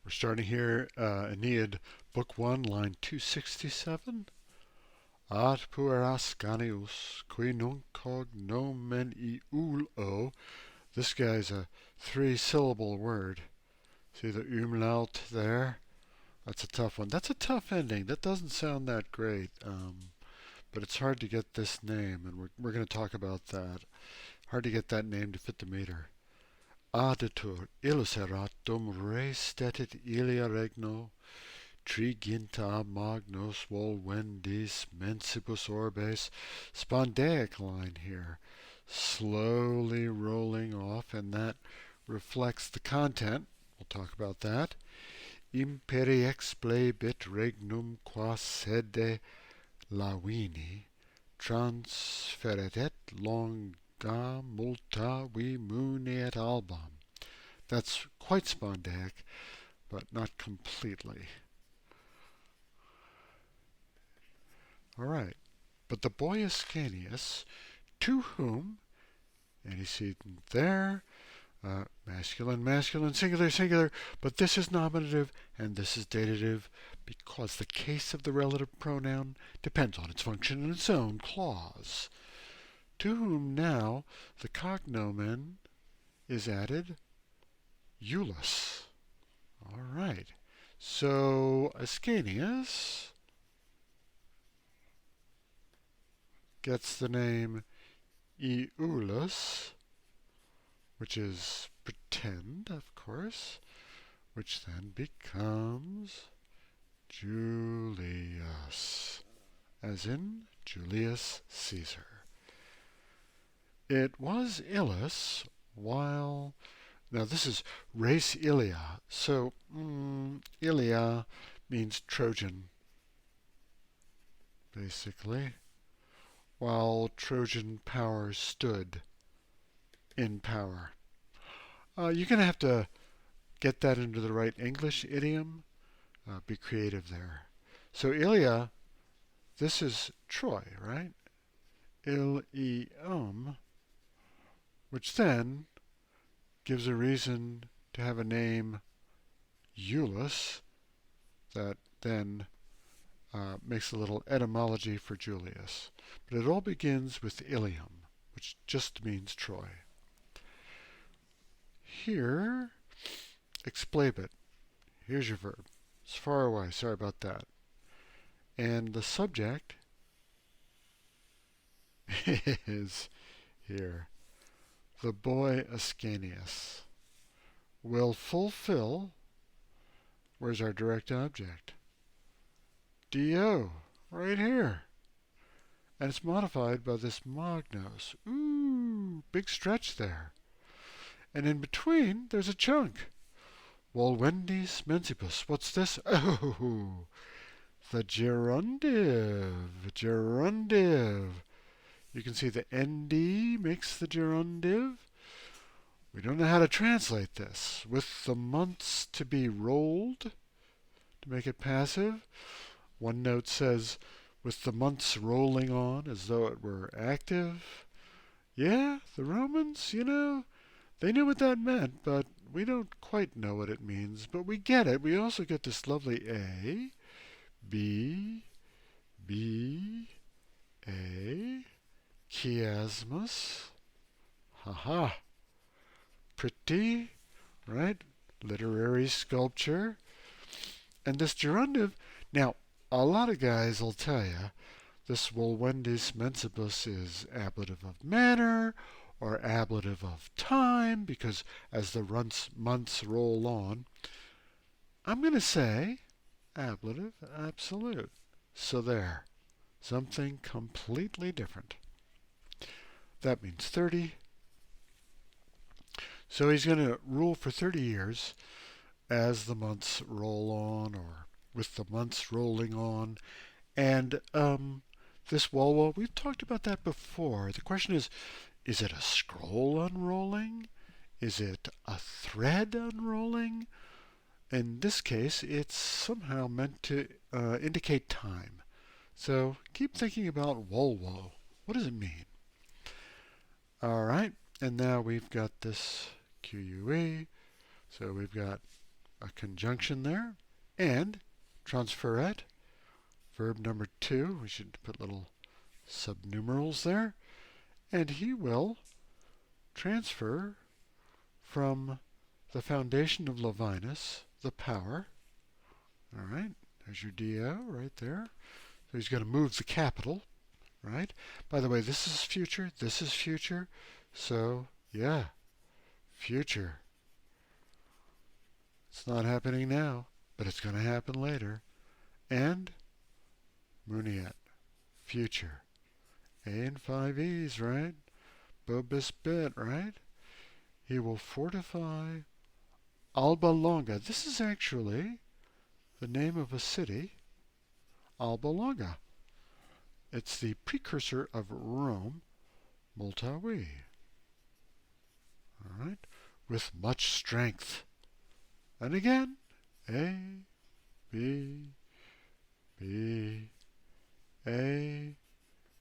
We're starting here, Aeneid, Book 1, line 267. Ad pueras ganius, qui nunc cognomen iulo. This guy's a three-syllable word. See the umlaut there? That's a tough one. That's a tough ending. That doesn't sound that great, but it's hard to get this name, and we're going to talk about that. Hard to get that name to fit the meter. Aditur illus erat dum re stetit ilia regno, triginta magnos volvendis mensibus orbes. Spondaic line here, slowly rolling off, and that reflects the content. We'll talk about that. Imperi explebit regnum qua sede Lavini transferet longa multa vimuni et albam. That's quite spondaic, but not completely. All right. But the boy Ascanius, to whom, and you see there, masculine, masculine, singular, singular, but this is nominative and this is datative because the case of the relative pronoun depends on its function in its own clause. To whom now the cognomen is added, Iulus. All right. So Ascanius gets the name Iulus, which is pretend, of course, which then becomes Julius, as in Julius Caesar. It was Illus while, now this is res Ilia, so Ilia means Trojan, basically, while Trojan power stood in power. You're going to have to get that into the right English idiom. Be creative there. So Ilia, this is Troy, right? Ilium, which then gives a reason to have a name Iulus that then makes a little etymology for Julius. But it all begins with Ilium, which just means Troy. Here, explabit. Here's your verb. It's far away. Sorry about that. And the subject is here. The boy Ascanius will fulfill. Where's our direct object? Do, right here. And it's modified by this magnos. Ooh, big stretch there. And in between, there's a chunk. Volvendis mensibus. What's this? Oh, the gerundive. Gerundive. You can see the nd makes the gerundive. We don't know how to translate this. With the months to be rolled, to make it passive. One note says, with the months rolling on as though it were active. Yeah, the Romans, they knew what that meant, but we don't quite know what it means. But we get it. We also get this lovely A, B, B, A, chiasmus. Haha. Pretty, right? Literary sculpture. And this gerundive, now, a lot of guys will tell you this volvendis mensibus is ablative of manner or ablative of time because as the months roll on, I'm going to say ablative absolute. So there, something completely different. That means 30. So he's going to rule for 30 years as the months roll on or with the months rolling on. And this Walwa, we've talked about that before. The question is it a scroll unrolling? Is it a thread unrolling? In this case, it's somehow meant to indicate time. So keep thinking about Walwo. What does it mean? All right, and now we've got this QUE. So we've got a conjunction there, and transferet, verb number 2. We should put little subnumerals there. And he will transfer from the foundation of Levinus, the power. All right, there's your DO right there. So he's going to move the capital, right? By the way, this is future, this is future. So, yeah, future. It's not happening now, but it's going to happen later. And Muniet, future. A and 5 E's, right? Bobis bit, right? He will fortify Alba Longa. This is actually the name of a city, Alba Longa. It's the precursor of Rome, Multawi. All right, with much strength. And again, A, B, B, A.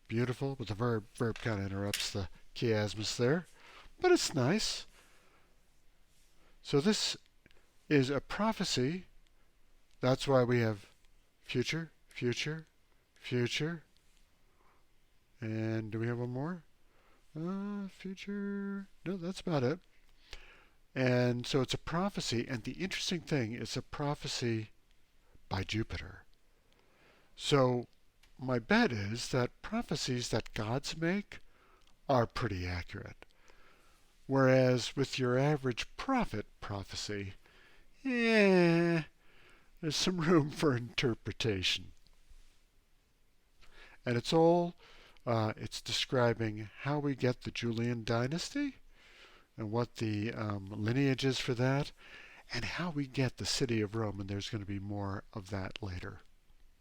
Beautiful, but the verb kind of interrupts the chiasmus there. But it's nice. So this is a prophecy. That's why we have future, future, future. And do we have one more? Future. No, that's about it. And so it's a prophecy. And the interesting thing is a prophecy by Jupiter. So my bet is that prophecies that gods make are pretty accurate. Whereas with your average prophet prophecy, there's some room for interpretation. And it's all, it's describing how we get the Julian dynasty and what the lineage is for that, and how we get the city of Rome, and there's going to be more of that later.